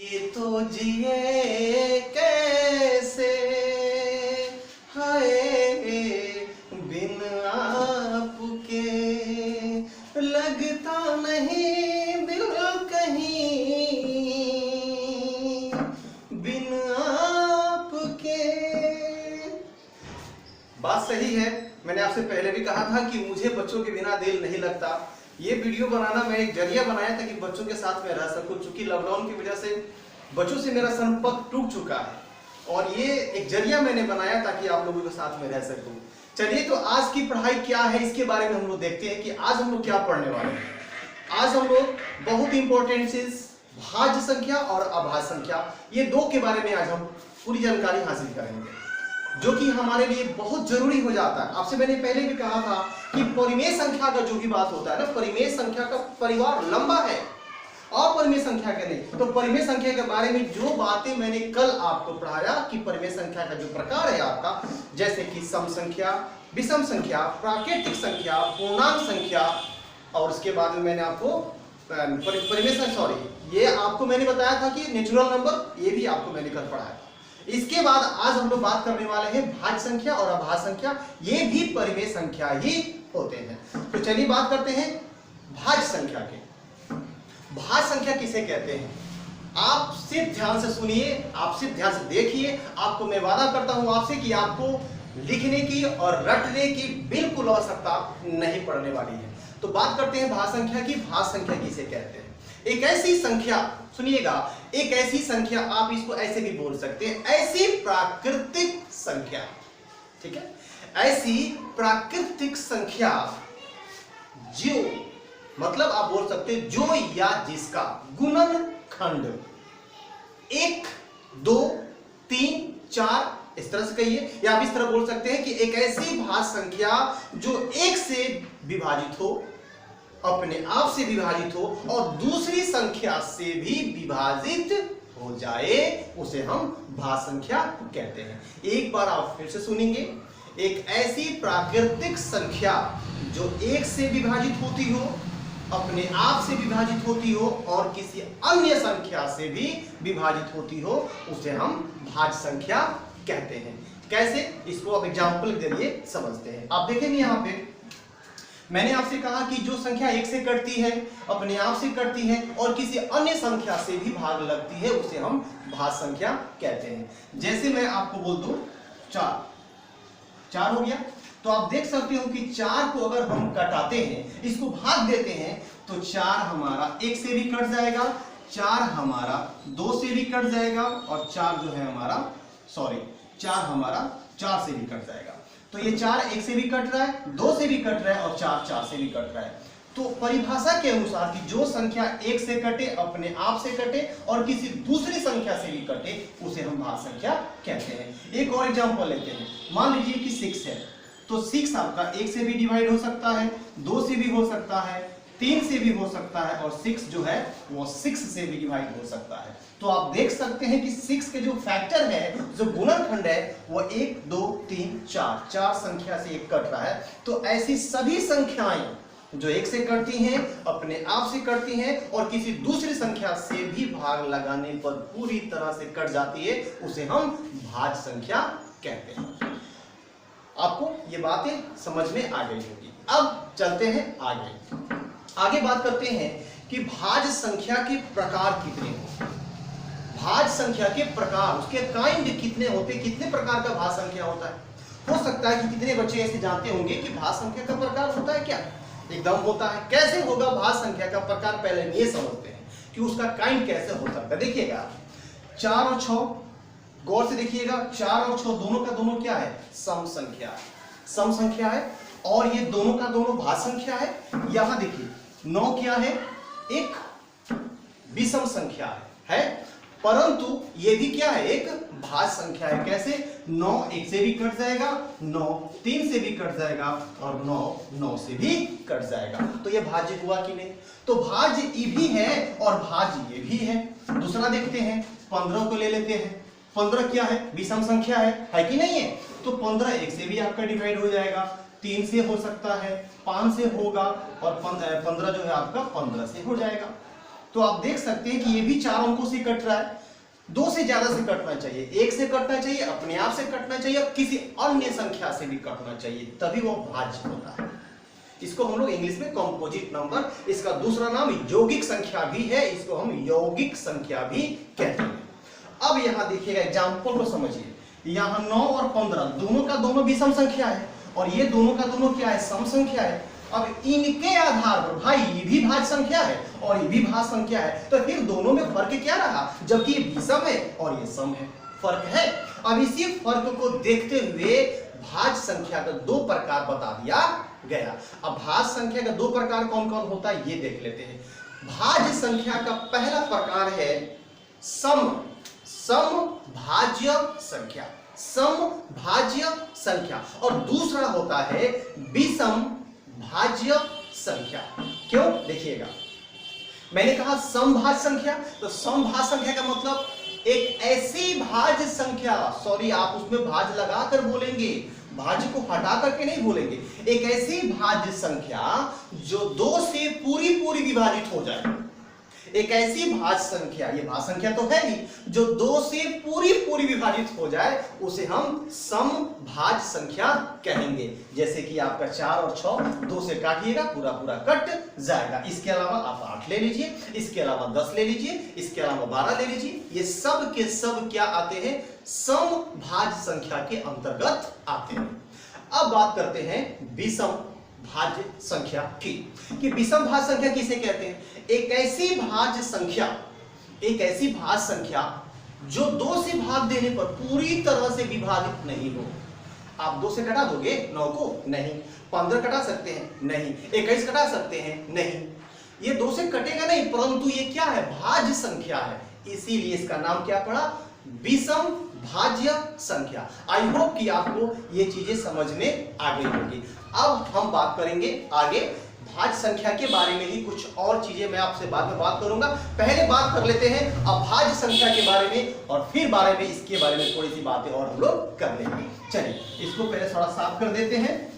ये तो जिए कैसे हाय बिन आपके, लगता नहीं दिल कहीं बिन आपके। बात सही है, मैंने आपसे पहले भी कहा था कि मुझे बच्चों के बिना दिल नहीं लगता। ये वीडियो बनाना मैं एक जरिया बनाया था कि बच्चों के साथ में रह सकूं, चूंकि लॉकडाउन की वजह से बच्चों से मेरा संपर्क टूट चुका है और ये एक जरिया मैंने बनाया ताकि आप लोगों के साथ में रह सकूं। चलिए तो आज की पढ़ाई क्या है इसके बारे में हम लोग देखते हैं कि आज हम लोग क्या पढ़ने वाले हैं। आज हम लोग बहुत इंपॉर्टेंट चीज भाज्य संख्या और अभाज्य संख्या, ये दो के बारे में आज हम पूरी जानकारी हासिल करेंगे, जो कि हमारे लिए बहुत जरूरी हो जाता है। आपसे मैंने पहले भी कहा था कि परिमेय संख्या का जो भी बात होता है ना, परिमेय संख्या का परिवार लंबा है, अपरिमेय संख्या के नहीं। तो परिमेय संख्या के बारे में जो बातें मैंने कल आपको पढ़ाया कि परिमेय संख्या का जो प्रकार है आपका, जैसे कि सम संख्या, विषम संख्या, प्राकृतिक संख्या, पूर्णांक संख्या, और उसके बाद में मैंने आपको परिमेय संख्या, ये आपको मैंने बताया था कि नेचुरल नंबर, ये भी आपको मैंने कल पढ़ाया था। इसके बाद आज हम लोग बात करने वाले हैं भाज्य संख्या और अभाज्य संख्या, ये भी परिमेय संख्या ही होते हैं। तो चलिए बात करते हैं भाज्य संख्या के। भाज्य संख्या किसे कहते हैं? आप सिर्फ ध्यान से सुनिए, आप सिर्फ ध्यान से देखिए। आपको मैं वादा करता हूं आपसे कि आपको लिखने की और रटने की बिल्कुल आवश्यकता नहीं पड़ने वाली है। तो बात करते हैं भाज्य संख्या की। भाज्य संख्या किसे कहते हैं? एक ऐसी संख्या, सुनिएगा, एक ऐसी संख्या, आप इसको ऐसे भी बोल सकते हैं, ऐसी प्राकृतिक संख्या, ठीक है, ऐसी प्राकृतिक संख्या जो, मतलब आप बोल सकते हैं जो या जिसका गुणनखंड 1, 2, 3, 4 इस तरह से कहिए, या आप इस तरह बोल सकते हैं कि एक ऐसी भाज्य संख्या जो 1 से विभाजित हो, अपने आप से विभाजित हो और दूसरी संख्या से भी विभाजित हो जाए, उसे हम भाज्य संख्या कहते हैं। एक बार आप फिर से सुनेंगे, एक ऐसी प्राकृतिक संख्या जो 1 से विभाजित होती हो, अपने आप से विभाजित होती हो और किसी अन्य संख्या से भी विभाजित होती हो, उसे हम भाज्य संख्या कहते हैं। कैसे? इसको अब एग्जाम्पल के जरिए समझते हैं। आप देखेंगे यहाँ पे मैंने आपसे कहा कि जो संख्या 1 से कटती है, अपने आप से कटती है और किसी अन्य संख्या से भी भाग लगती है, उसे हम भाज्य संख्या कहते हैं। जैसे मैं आपको बोल दूं 4 हो गया, तो आप देख सकते हो कि 4 को अगर हम कटाते हैं, इसको भाग देते हैं, तो 4 हमारा 1 से भी कट जाएगा, 4 हमारा 2 से भी कट जाएगा और 4 जो है हमारा 4 हमारा 4 से भी कट जाएगा। तो ये 4 1 से भी कट रहा है, 2 से भी कट रहा है और 4 से भी कट रहा है। तो परिभाषा के अनुसार कि जो संख्या 1 से कटे, अपने आप से कटे और किसी दूसरी संख्या से भी कटे, उसे हम भाज्य संख्या कहते हैं। एक और एग्जांपल लेते हैं। मान लीजिए कि 6 है, तो 6 आपका 1 से भी डिवाइड हो सकता है, 2 से भी हो सकता है, 3 से भी हो सकता है और 6 जो है वो 6 से भी डिवाइड हो सकता है। तो आप देख सकते हैं कि 6 के जो फैक्टर है, जो गुणनखंड है, वो 1, 2, 3, 4 संख्या से एक कट रहा है। तो ऐसी सभी संख्याएं जो 1 से कटती हैं, अपने आप से कटती हैं और किसी दूसरी संख्या से भी भाग लगाने पर पूरी तरह से कट जाती है, उसे हम भाज्य संख्या कहते हैं। आपको ये बातें समझ में आ गई होगी। अब चलते हैं आगे बात करते हैं कि भाज्य संख्या के प्रकार कितने होते हैं। भाज्य संख्या के प्रकार, उसके काइंड कितने होते हैं, कितने प्रकार का भाज्य संख्या होता है। हो सकता है कि कितने बच्चे ऐसे जानते होंगे कि भाज्य संख्या का प्रकार होता है क्या? एकदम होता है। कैसे होगा भाज्य संख्या का प्रकार? पहले ये समझते हैं कि उसका काइंड कैसे हो सकता है। देखिएगा 4 और 6, गौर से देखिएगा, 4 और 6 दोनों का दोनों क्या है? सम संख्या है, सम संख्या है और ये दोनों का दोनों भाज्य संख्या है। यहां देखिए 9 क्या है? एक विषम संख्या है, परंतु ये भी क्या है? एक भाज्य संख्या है। कैसे? 9 1 से भी कट जाएगा, 9 3 से भी कट जाएगा और 9 9 से भी कट जाएगा। तो ये भाज्य हुआ कि नहीं? तो भाज्य ये भी है और भाज्य ये भी है। दूसरा देखते हैं, 15 को ले लेते हैं। 15 क्या है? विषम संख्या है कि नहीं है? तो 15 1 से भी आपका डिवाइड हो जाएगा, 3 से हो सकता है, 5 से होगा और 15 जो है आपका 15 से हो जाएगा। तो आप देख सकते हैं कि ये भी 4 अंकों से कट रहा है। 2 से ज्यादा से कटना चाहिए, 1 से कटना चाहिए, अपने आप से कटना चाहिए और किसी अन्य संख्या से भी कटना चाहिए, तभी वो भाज्य होता है। इसको हम लोग इंग्लिश में कंपोजिट नंबर, इसका दूसरा नाम यौगिक संख्या भी है, इसको हम यौगिक संख्या भी कहते हैं। अब यहां देखिएगा एग्जांपल को समझिए, यहां 9 और 15 दोनों का दोनों विषम संख्या है और ये दोनों का दोनों क्या है, सम संख्या है। अब इनके आधार पर भाई ये भी भाज्य संख्या है और ये भी भाज्य संख्या है, तो फिर दोनों में फर्क क्या रहा, जबकि ये विषम है और ये सम है, फर्क है। अब इसी फर्क को देखते हुए भाज्य संख्या का 2 प्रकार बता दिया गया। अब भाज्य संख्या का 2 प्रकार कौन कौन होता है ये देख लेते हैं। भाज्य संख्या का पहला प्रकार है सम भाज्य संख्या, सम भाज्य संख्या, और दूसरा होता है विषम भाज्य संख्या। क्यों, देखिएगा मैंने कहा समभाज्य संख्या, तो समभाज्य संख्या का मतलब एक ऐसी भाज्य संख्या, सॉरी आप उसमें भाज्य लगाकर बोलेंगे, भाज्य को हटा करके नहीं बोलेंगे, एक ऐसी भाज्य संख्या जो 2 से पूरी विभाजित हो जाए। एक ऐसी भाज्य संख्या, ये भाज्य संख्या तो है ही, जो 2 से पूरी विभाजित हो जाए उसे हम समभाज्य संख्या कहेंगे। जैसे कि आपका 4 और 6 2 से काटिएगा पूरा कट जाएगा। इसके अलावा आप 8 ले लीजिए, इसके अलावा 10 ले लीजिए, इसके अलावा 12 ले लीजिए, ये सब के सब क्या आते हैं, समभाज्य संख्या के अंतर्गत आते हैं। अब बात करते हैं विषम भाज्य संख्या की, कि विषम भाज्य संख्या किसे कहते हैं, एक ऐसी भाज्य संख्या जो 2 से भाग देने पर पूरी तरह से विभाजित नहीं हो। आप 2 से कटा दोगे 9 को, नहीं। 15 कटा सकते हैं, नहीं। 21 कटा सकते हैं, नहीं। ये 2 से कटेगा नहीं, परंतु ये क्या है, भाज्य संख्या है, इसीलिए इसका नाम क्या पड़ा, विषम भाज्य संख्या। आई होप कि आपको ये चीजें समझ में आ गई होगी। अब हम बात करेंगे आगे भाज्य संख्या के बारे में ही, कुछ और चीजें मैं आपसे बाद में बात करूंगा। पहले बात कर लेते हैं अभाज्य संख्या के बारे में और फिर बारे में इसके बारे में थोड़ी सी बातें और हम लोग कर लेंगे। चलिए इसको पहले थोड़ा साफ कर देते हैं।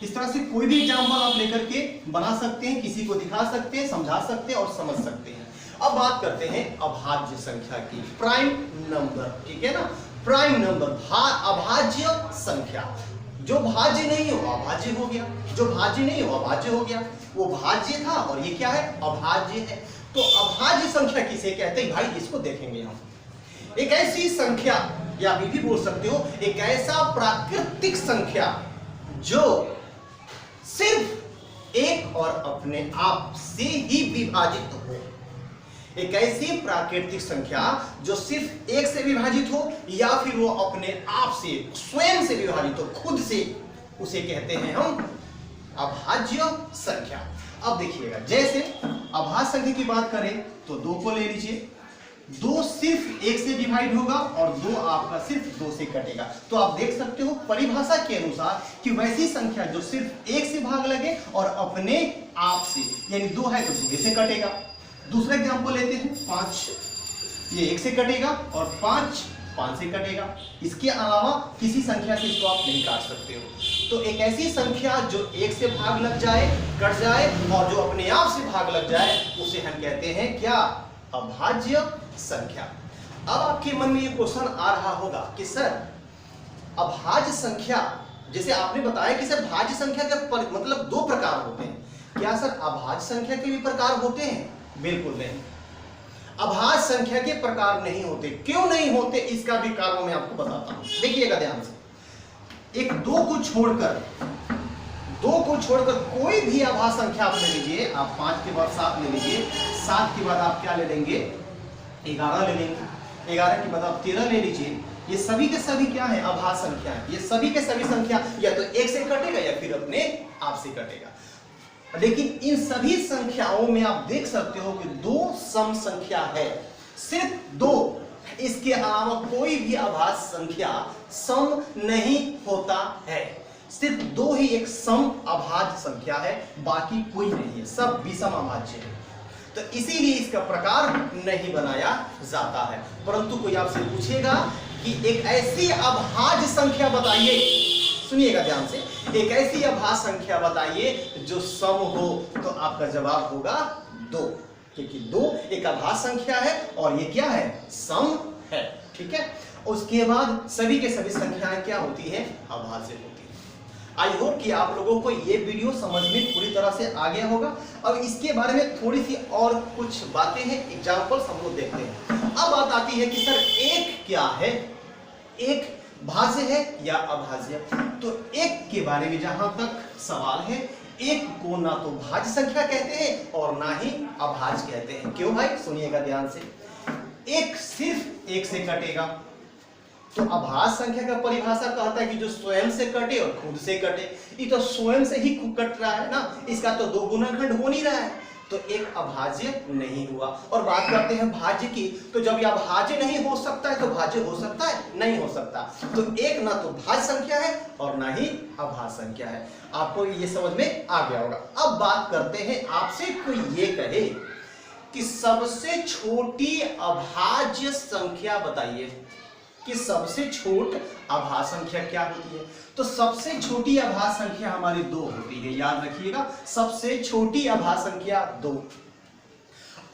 इस तरह से कोई भी एग्जाम्पल आप लेकर के बना सकते हैं, किसी को दिखा सकते हैं, समझा सकते हैं और समझ सकते हैं। अब बात करते हैं अभाज्य संख्या की, प्राइम नंबर, ठीक है ना, प्राइम नंबर, अभाज्य संख्या। जो भाज्य नहीं हो अभाज्य हो गया, जो भाज्य नहीं हो अभाज्य हो गया, वो भाज्य था और ये क्या है, अभाज्य है। तो अभाज्य संख्या किसे कहते हैं भाई, इसको देखेंगे हम। एक ऐसी संख्या, या आप ये भी बोल सकते हो एक ऐसा प्राकृतिक संख्या जो सिर्फ एक और अपने आप से ही विभाजित हो। एक ऐसी प्राकृतिक संख्या जो सिर्फ एक से विभाजित हो या फिर वो अपने आप से, स्वयं से विभाजित हो, खुद से, उसे कहते हैं हम अभाज्य संख्या। अब देखिएगा, जैसे अभाज्य संख्या की बात करें तो 2 को ले लीजिए, 2 सिर्फ 1 से डिवाइड होगा और 2 आपका सिर्फ 2 से कटेगा। तो आप देख सकते हो परिभाषा के अनुसार कि वैसी संख्या जो सिर्फ 1 से भाग लगे और अपने आप से, यानी 2 है तो 2 से कटेगा। दूसरा एग्जांपल लेते हैं 5, ये 1 से कटेगा और 5 से कटेगा। इसके अलावा किसी संख्या से इसको आप नहीं काट सकते हो। तो एक ऐसी संख्या जो 1 से भाग लग जाए, कट जाए, और जो अपने आप से भाग लग जाए, उसे हम कहते हैं क्या, अभाज्य संख्या। अब आपके मन में ये क्वेश्चन आ रहा होगा कि सर अभाज्य संख्या, जैसे आपने बताया कि सर भाज्य संख्या का मतलब 2 प्रकार होते हैं, क्या सर अभाज्य संख्या के भी प्रकार होते हैं? बिल्कुल नहीं, अभाज्य संख्या के प्रकार नहीं होते। क्यों नहीं होते, इसका भी कारण मैं आपको बताता हूं। देखिएगा ध्यान से, एक 2 को छोड़कर कोई भी अभाज्य संख्या आप ले लीजिए। आप 5 के बाद 7 ले लीजिए, 7 के बाद आप क्या ले लेंगे, 11 ले लेंगे, 11 के बाद आप 13 ले लीजिए। ये सभी के सभी क्या है, अभाज्य संख्या है। ये सभी के सभी संख्या या तो 1 से कटेगा या फिर अपने आप से कटेगा। लेकिन इन सभी संख्याओं में आप देख सकते हो कि 2 सम संख्या है, सिर्फ 2। इसके अलावा कोई भी अभाज्य संख्या सम नहीं होता है। सिर्फ 2 ही एक सम अभाज्य संख्या है, बाकी कोई नहीं है, सब विषम अभाज्य है। तो इसीलिए इसका प्रकार नहीं बनाया जाता है। परंतु कोई आपसे पूछेगा कि एक ऐसी अभाज्य संख्या बताइए, सुनिएगा ध्यान से, एक ऐसी अभाज्य संख्या बताइए जो सम हो, तो आपका जवाब होगा 2, क्योंकि 2 एक अभाज्य संख्या है और ये क्या है, सम है। ठीक है, उसके बाद सभी के सभी संख्याएं क्या होती है, अभाज्य होती है। आई होप कि आप लोगों को ये वीडियो समझ में पूरी तरह से आ गया होगा। अब इसके बारे में थोड़ी सी और कुछ बातें हैं, एग्जांपल्स हम लोग देखते हैं। अब बात आती है कि सर एक क्या है, एक भाज्य है या अभाज्य। तो एक के बारे में जहां तक सवाल है, एक को ना तो भाज्य संख्या कहते हैं और ना ही अभाज्य कहते हैं। क्यों भाई, सुनिएगा ध्यान से। एक सिर्फ एक से कटेगा, तो अभाज्य संख्या का परिभाषा कहता है कि जो स्वयं से कटे और खुद से कटे। ये तो स्वयं से ही कट रहा है ना, इसका तो 2 गुणनखंड हो नहीं रहा है, तो एक अभाज्य नहीं हुआ। और बात करते हैं भाज्य की, तो जब यह भाज्य नहीं हो सकता है तो भाज्य हो सकता है, नहीं हो सकता। तो एक ना तो भाज्य संख्या है और ना ही अभाज्य संख्या है। आपको ये समझ में आ गया होगा। अब बात करते हैं, आपसे कोई ये कहे कि सबसे छोटी अभाज्य संख्या बताइए कि सबसे छोटी अभाज्य संख्या क्या होती है। तो सबसे छोटी अभाज्य संख्या हमारी 2 होती है, याद रखिएगा। सबसे छोटी अभाज्य संख्या 2।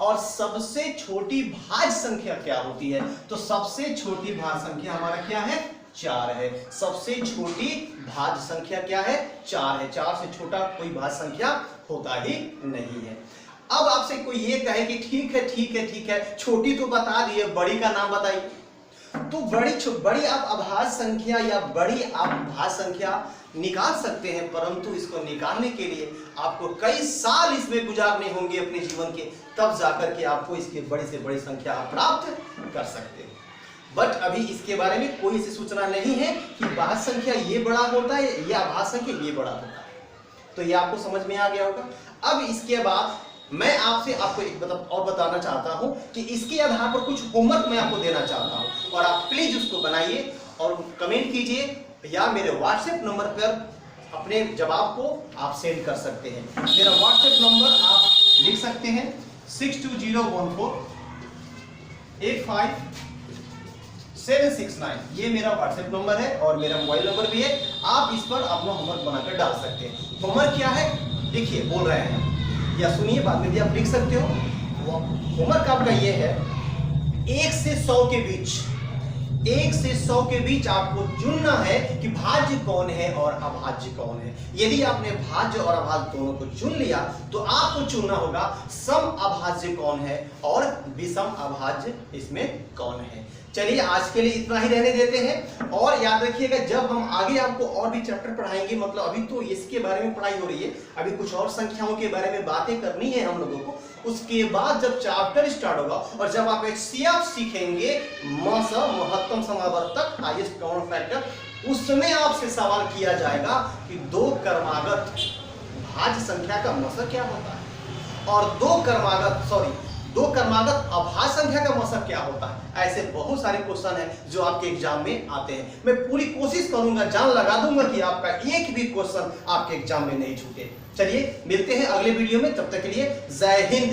और सबसे छोटी भाज्य संख्या क्या होती है, तो सबसे छोटी भाज्य संख्या हमारा क्या है, 4 है। सबसे छोटी भाज्य संख्या क्या है, 4 है। 4 से छोटा कोई भाज्य संख्या होता ही नहीं है। अब आपसे कोई ये कहे कि ठीक है ठीक है ठीक है, छोटी तो बता दिए, बड़ी का नाम बताइए। तो बड़ी आप अभाज्य संख्या या बड़ी आप भाज्य संख्या निकाल सकते हैं, परंतु इसको निकालने के लिए आपको कई साल इसमें गुजारने होंगे अपने जीवन के, तब जाकर के आपको इसके बड़ी से बड़ी संख्या प्राप्त कर सकते हैं। बट अभी इसके बारे में कोई ऐसी सूचना नहीं है कि भाज्य संख्या ये बड़ा होता है या अभाज्य संख्या ये बड़ा होता है। तो ये आपको समझ में आ गया होगा। अब इसके बाद मैं आपको एक और बताना चाहता हूं कि इसके आधार पर कुछ होमवर्क मैं आपको देना चाहता हूं, और आप प्लीज उसको बनाइए और कमेंट कीजिए या मेरे व्हाट्सएप नंबर पर अपने जवाब को आप सेंड कर सकते हैं। मेरा व्हाट्सएप नंबर आप लिख सकते हैं 6201485769। ये मेरा व्हाट्सएप नंबर है और मेरा मोबाइल नंबर भी है। आप इस पर अपना होमवर्क बनाकर डाल सकते हैं। होमवर्क क्या है, देखिए बोल रहे हैं या सुनिए, बाद में भी आप लिख सकते हो। होमवर्क आपका ये है, 1 से 100 के बीच, 1 से 100 के बीच आपको चुनना है कि भाज्य कौन है और अभाज्य कौन है। यदि आपने भाज्य और अभाज्य दोनों को चुन लिया तो आपको चुनना होगा सम अभाज्य कौन है और विषम अभाज्य इसमें कौन है। चलिए आज के लिए इतना ही रहने देते हैं, और याद रखिएगा जब हम आगे आपको और भी चैप्टर पढ़ाएंगे, मतलब अभी तो इसके बारे में पढ़ाई हो रही है, अभी कुछ और संख्याओं के बारे में बातें करनी है हम लोगों को। उसके बाद जब चैप्टर स्टार्ट होगा और जब आप HCF सीखेंगे, महत्तम समावर्तक, हाईएस्ट कॉमन फैक्टर, उसमें आपसे सवाल किया जाएगा कि 2 क्रमागत भाज्य संख्या का मौसम क्या होता है और 2 क्रमागत अभाज्य संख्या का मौसम क्या होता है। ऐसे बहुत सारे क्वेश्चन हैं जो आपके एग्जाम में आते हैं। मैं पूरी कोशिश करूंगा, जान लगा दूंगा कि आपका एक भी क्वेश्चन आपके एग्जाम में नहीं छूटे। चलिए मिलते हैं अगले वीडियो में, तब तक के लिए जय हिंद।